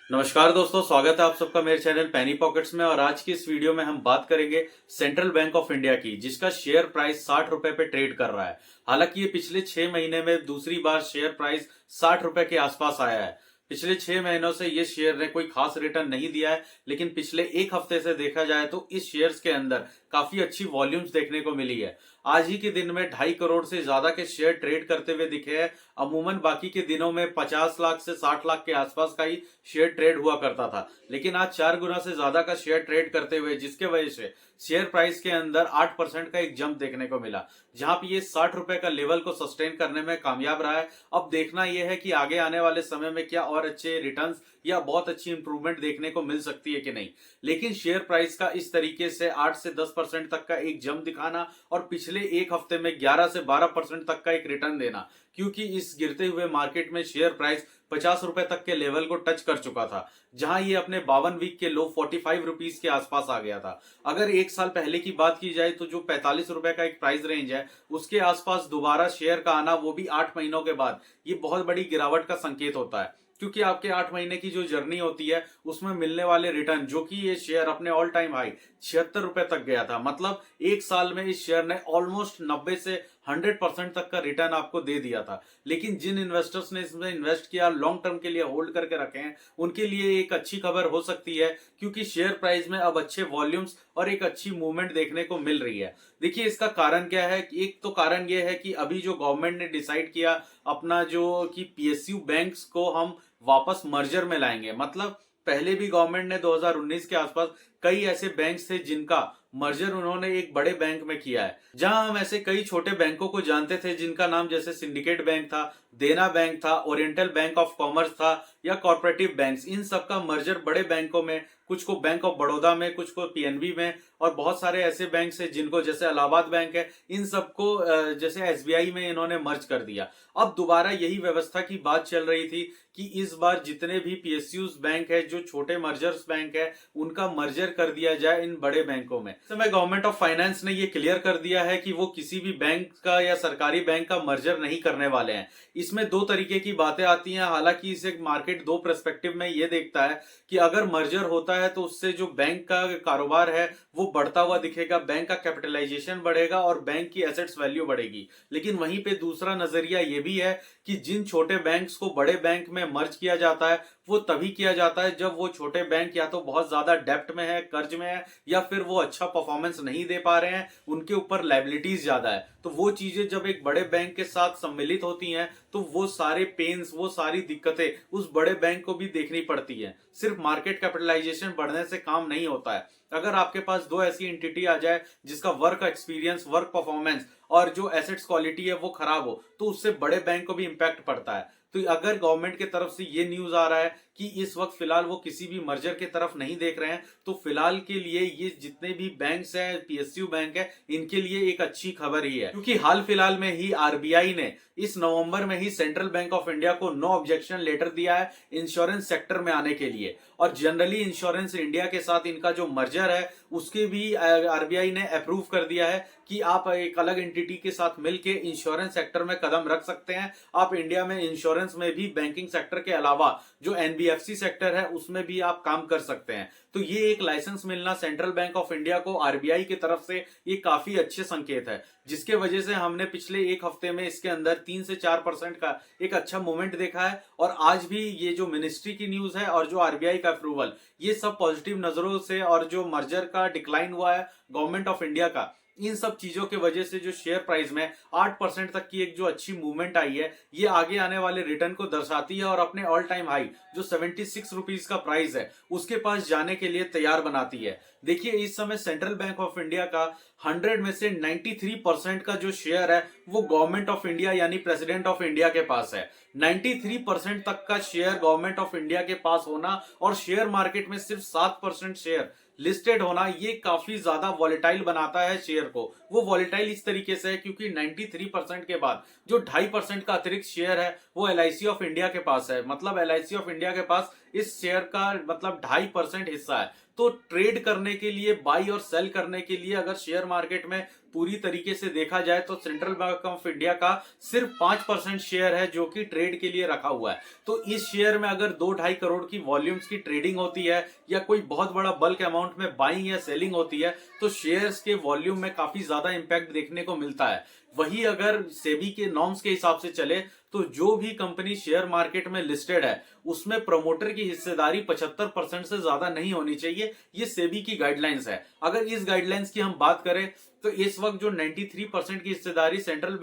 नमस्कार दोस्तों, स्वागत है आप सबका मेरे चैनल पैनी पॉकेट्स में। और आज की इस वीडियो में हम बात करेंगे सेंट्रल बैंक ऑफ इंडिया की, जिसका शेयर प्राइस 60 रुपए पे ट्रेड कर रहा है। हालांकि ये पिछले 6 महीने में दूसरी बार शेयर प्राइस 60 रुपए के आसपास आया है। पिछले 6 महीनों से ये शेयर ने कोई खास रिटर्न नहीं दिया है, लेकिन पिछले एक हफ्ते से देखा जाए तो इस शेयर्स के अंदर काफी अच्छी वॉल्यूम्स देखने को मिली है। आज ही के दिन में 2.5 करोड़ से ज्यादा के शेयर ट्रेड करते हुए दिखे हैं। अमूमन बाकी के दिनों में 50 लाख से 60 लाख के आसपास का ही शेयर ट्रेड हुआ करता था, लेकिन आज 4 गुना से ज्यादा का शेयर ट्रेड करते हुए, जिसके वजह से शेयर प्राइस के अंदर 8% का एक जंप देखने को मिला, जहां पे ये 60 रुपए का लेवल को सस्टेन करने में कामयाब रहा है। अब देखना यह है कि आगे आने वाले समय में क्या और अच्छे रिटर्न्स या बहुत अच्छी इंप्रूवमेंट देखने को मिल सकती है कि नहीं। लेकिन शेयर प्राइस का इस तरीके से 8 से 10% तक का एक जंप दिखाना और पिछले एक हफ्ते में 11 से 12% तक का एक रिटर्न देना, क्योंकि इस गिरते हुए मार्केट में शेयर प्राइस 50 रुपए तक के लेवल को टच कर चुका था, जहां ये अपने 52 वीक के लो 45 रुपीज के आसपास आ गया था। अगर एक साल पहले की बात की जाए तो जो 45 रुपए का एक प्राइस रेंज है, उसके आसपास दोबारा शेयर का आना, वो भी 8 महीनों के बाद, ये बहुत बड़ी गिरावट का संकेत होता है। क्योंकि आपके 8 महीने की जो जर्नी होती है, उसमें मिलने वाले रिटर्न, जो कि ये शेयर अपने ऑल टाइम हाई 76 रुपए तक गया था, मतलब एक साल में इस शेयर ने ऑलमोस्ट 90 से 100% तक का रिटर्न आपको दे दिया था। लेकिन जिन इन्वेस्टर्स ने इसमें इन्वेस्ट किया, लॉन्ग टर्म के लिए होल्ड करके रखे हैं, उनके लिए एक अच्छी खबर हो सकती है, क्योंकि शेयर प्राइस में अब अच्छे वॉल्यूम्स और एक अच्छी मूवमेंट देखने को मिल रही है। देखिए, इसका कारण क्या है। एक तो कारण यह है कि अभी जो गवर्नमेंट ने डिसाइड किया अपना, जो कि पीएसयू बैंक्स को हम वापस मर्जर में लाएंगे। मतलब पहले भी गवर्नमेंट ने 2019 के आसपास कई ऐसे बैंक्स थे जिनका मर्जर उन्होंने एक बड़े बैंक में किया है। जहां हम ऐसे कई छोटे बैंकों को जानते थे, जिनका नाम जैसे सिंडिकेट बैंक था, देना बैंक था, ओरिएंटल बैंक ऑफ कॉमर्स था, या कॉर्पोरेटिव बैंक्स। इन सबका मर्जर बड़े बैंकों में, कुछ को बैंक ऑफ बड़ौदा में, कुछ को पीएनबी में, और बहुत सारे ऐसे बैंक है जिनको, जैसे इलाहाबाद बैंक है, इन सबको जैसे एसबीआई में इन्होंने मर्ज कर दिया। अब दोबारा यही व्यवस्था की बात चल रही थी कि इस बार जितने भी पीएसयूज बैंक है, जो छोटे मर्जर्स बैंक है, उनका मर्जर कर दिया जाए इन बड़े बैंकों में। इस समय गवर्नमेंट ऑफ फाइनेंस ने ये क्लियर कर दिया है कि वो किसी भी बैंक का या सरकारी बैंक का मर्जर नहीं करने वाले हैं। इसमें दो तरीके की बातें आती हैं। हालांकि इसे मार्केट दो पर्सपेक्टिव में ये देखता है कि अगर मर्जर होता है तो उससे जो बैंक का कारोबार है वो बढ़ता हुआ दिखेगा, बैंक का कैपिटलाइजेशन बढ़ेगा और बैंक की एसेट्स वैल्यू बढ़ेगी। लेकिन वहीं पे दूसरा नजरिया ये भी है कि जिन छोटे बैंक्स को बड़े बैंक में मर्ज किया जाता है, वो तभी किया जाता है जब वो छोटे बैंक या तो बहुत ज्यादा डेप्ट में है, कर्ज में है, या फिर वो अच्छा परफॉर्मेंस नहीं दे पा रहे हैं, उनके ऊपर लायबिलिटीज ज्यादा है। तो वो चीजें जब एक बड़े बैंक के साथ सम्मिलित होती हैं, तो वो सारे पेन्स, वो सारी दिक्कतें उस बड़े बैंक को भी देखनी पड़ती है। सिर्फ मार्केट कैपिटलाइजेशन बढ़ने से काम नहीं होता है। अगर आपके पास दो ऐसी एंटिटी आ जाए जिसका वर्क एक्सपीरियंस, वर्क परफॉर्मेंस और जो एसेट्स क्वालिटी है वो खराब हो, तो उससे बड़े बैंक को भी इंपैक्ट पड़ता है। तो अगर गवर्नमेंट की तरफ से ये न्यूज आ रहा है कि इस वक्त फिलहाल वो किसी भी मर्जर की तरफ नहीं देख रहे हैं, तो फिलहाल के लिए ये जितने भी बैंक्स हैं, पीएसयू बैंक है, इनके लिए एक अच्छी खबर ही है। क्योंकि हाल फिलहाल में ही आरबीआई ने इस नवंबर में ही सेंट्रल बैंक ऑफ इंडिया को नो ऑब्जेक्शन लेटर दिया है इंश्योरेंस सेक्टर में आने के लिए। और जनरली इंश्योरेंस इंडिया के साथ इनका जो मर्जर है, उसके भी आरबीआई ने अप्रूव कर दिया है कि आप एक अलग एंटिटी के साथ मिलकर इंश्योरेंस सेक्टर में कदम रख सकते हैं। आप इंडिया में इंश्योरेंस में भी, बैंकिंग सेक्टर के अलावा जो एनबीएफसी सेक्टर है उसमें भी आप काम कर सकते हैं। तो ये एक लाइसेंस मिलना सेंट्रल बैंक ऑफ इंडिया को आरबीआई की तरफ से ये काफी अच्छे संकेत है, जिसके वजह से हमने पिछले एक हफ्ते में इसके अंदर 3 से 4% का एक अच्छा मूवमेंट देखा है। और आज भी ये जो मिनिस्ट्री की न्यूज है और जो आरबीआई का अप्रूवल, ये सब पॉजिटिव नजरों से, और जो मर्जर का डिक्लाइन हुआ है गवर्नमेंट ऑफ इंडिया का, इन सब चीजों की वजह से जो शेयर प्राइस में 8% तक की एक जो अच्छी मूवमेंट आई है, ये आगे आने वाले रिटर्न को दर्शाती है और अपने ऑल टाइम हाई जो 76 रुपीज का प्राइस है, उसके पास जाने के लिए तैयार बनाती है। देखिए, इस समय सेंट्रल बैंक ऑफ इंडिया का 100 में से 93% का जो शेयर है वो गवर्नमेंट ऑफ इंडिया यानी प्रेसिडेंट ऑफ इंडिया के पास है। 93% तक का शेयर गवर्नमेंट ऑफ इंडिया के पास होना और शेयर मार्केट में सिर्फ 7% शेयर लिस्टेड होना, ये काफी ज्यादा वॉलेटाइल बनाता है शेयर को। वो वॉलेटाइल इस तरीके से है क्योंकि 93% के बाद जो 2.5% का अतिरिक्त शेयर है वो LIC ऑफ इंडिया के पास है। मतलब LIC ऑफ इंडिया के पास इस शेयर का मतलब 2.5% हिस्सा है। तो ट्रेड करने के लिए, बाई और सेल करने के लिए अगर शेयर मार्केट में पूरी तरीके से देखा जाए तो सेंट्रल बैंक ऑफ इंडिया का सिर्फ 5% शेयर है जो कि ट्रेड के लिए रखा हुआ है। तो इस शेयर में अगर 2-2.5 करोड़ की वॉल्यूम्स की ट्रेडिंग होती है या कोई बहुत बड़ा बल्क अमाउंट में बाइंग या सेलिंग होती है तो शेयर्स के वॉल्यूम में काफी ज्यादा इंपैक्ट देखने को मिलता है। वही अगर सेबी के नॉर्म्स के हिसाब से चले तो जो भी कंपनी शेयर मार्केट में लिस्टेड है उसमें प्रमोटर की हिस्सेदारी 75% से ज्यादा नहीं होनी चाहिए। ये सेबी की गाइडलाइंस है। अगर इस गाइडलाइंस की हम बात करें तो इस वक्त जो 93% की हिस्सेदारी सेंट्रल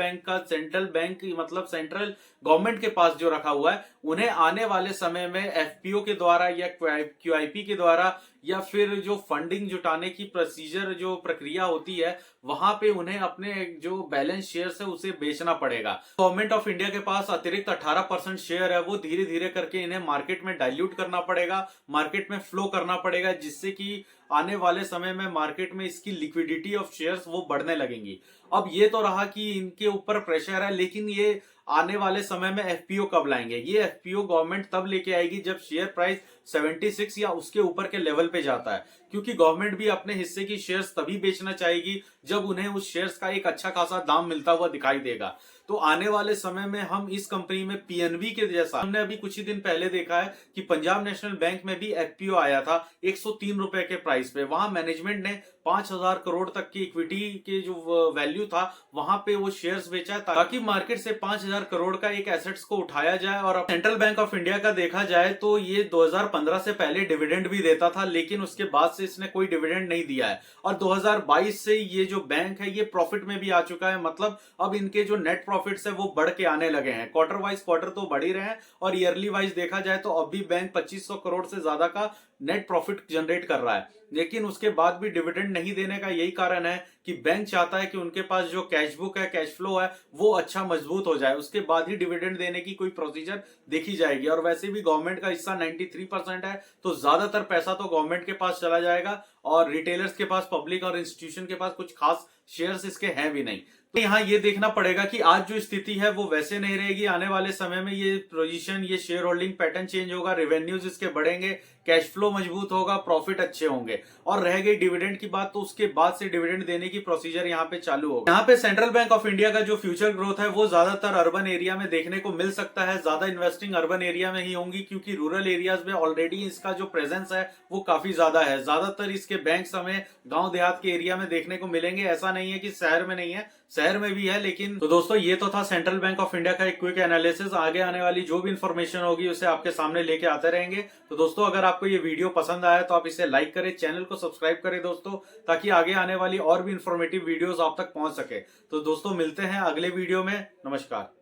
बैंक मतलब सेंट्रल गवर्नमेंट के पास जो रखा हुआ है, उन्हें आने वाले समय में एफपीओ के द्वारा या क्यूआईपी के द्वारा या फिर जो फंडिंग जुटाने की प्रोसीजर जो प्रक्रिया होती है वहां पे उन्हें अपने जो बैलेंस शेयर है उसे बेचना पड़ेगा। गवर्नमेंट ऑफ इंडिया के पास अतिरिक्त 18% शेयर है, वो धीरे धीरे करके इन्हें मार्केट में डाइल्यूट करना पड़ेगा, मार्केट में फ्लो करना पड़ेगा, जिससे कि आने वाले समय में मार्केट में इसकी लिक्विडिटी ऑफ शेयर्स वो बढ़ने लगेंगी। अब ये तो रहा कि इनके ऊपर प्रेशर है, लेकिन ये आने वाले समय में एफपीओ कब लाएंगे? ये एफपीओ गवर्नमेंट तब लेके आएगी जब शेयर प्राइस 76 या उसके ऊपर के लेवल पे जाता है, क्योंकि गवर्नमेंट भी अपने हिस्से की शेयर्स तभी बेचना चाहेगी जब उन्हें उस शेयर्स का एक अच्छा खासा दाम मिलता हुआ दिखाई देगा। तो आने वाले समय में हम इस कंपनी में पीएनबी के जैसा हमने अभी कुछ ही दिन पहले देखा है कि पंजाब नेशनल बैंक में भी एफपीओ आया था 103 रुपए के प्राइस पे। वहां मैनेजमेंट ने 5,000 करोड़ तक की इक्विटी के जो वैल्यू था वहां पे वो शेयर्स बेचा ताकि मार्केट से 5,000 करोड़ का एक एसेट्स को उठाया जाए। और सेंट्रल बैंक ऑफ इंडिया का देखा जाए तो ये 2015 से पहले डिविडेंड भी देता था, लेकिन उसके बाद से इसने कोई डिविडेंड नहीं दिया है। और 2022 से ये जो बैंक है ये प्रॉफिट में भी आ चुका है। मतलब अब इनके जो नेट प्रॉफिट्स है वो बढ़ के आने लगे हैं। क्वार्टर वाइज क्वार्टर तो बढ़ ही रहे हैं और ईयरली वाइज देखा जाए तो अब भी बैंक 2500 करोड़ से ज्यादा का नेट प्रॉफिट जनरेट कर रहा है। लेकिन उसके बाद भी डिविडेंड नहीं देने का यही कारण है कि बैंक चाहता है कि उनके पास जो कैश बुक है, कैश फ्लो है, वो अच्छा मजबूत हो जाए, उसके बाद ही डिविडेंड देने की कोई प्रोसीजर देखी जाएगी। और वैसे भी गवर्नमेंट का हिस्सा 93% है, तो ज्यादातर पैसा तो गवर्नमेंट के पास चला जाएगा और रिटेलर्स के पास, पब्लिक और इंस्टीट्यूशन के पास कुछ खास शेयर्स इसके हैं भी नहीं। तो यहाँ ये देखना पड़ेगा कि आज जो स्थिति है वो वैसे नहीं रहेगी। आने वाले समय में ये पोजीशन, ये शेयर होल्डिंग पैटर्न चेंज होगा, रेवेन्यूज इसके बढ़ेंगे, कैश फ्लो मजबूत होगा, प्रॉफिट अच्छे होंगे। और रह गई डिविडेंड की बात, तो उसके बाद से डिविडेंड देने की प्रोसीजर यहाँ पे चालू होगा। यहाँ पे सेंट्रल बैंक ऑफ इंडिया का जो फ्यूचर ग्रोथ है वो ज्यादातर अर्बन एरिया में देखने को मिल सकता है। ज्यादा इन्वेस्टिंग अर्बन एरिया में ही होंगी, क्योंकि रूरल एरियाज में ऑलरेडी इसका जो प्रेजेंस है वो काफी ज्यादा है। ज्यादातर इसके बैंक्स हमें गांव देहात के एरिया में देखने को मिलेंगे। ऐसा नहीं है कि शहर में नहीं है, शहर में भी है। लेकिन तो दोस्तों ये तो था सेंट्रल बैंक ऑफ इंडिया का एक क्विक एनालिसिस। आगे आने वाली जो भी इंफॉर्मेशन होगी उसे आपके सामने लेके आते रहेंगे। तो दोस्तों अगर आपको ये वीडियो पसंद आया तो आप इसे लाइक करें, चैनल को सब्सक्राइब करें दोस्तों, ताकि आगे आने वाली और भी इंफॉर्मेटिव वीडियोस आप तक पहुंच सके। तो दोस्तों मिलते हैं अगले वीडियो में। नमस्कार।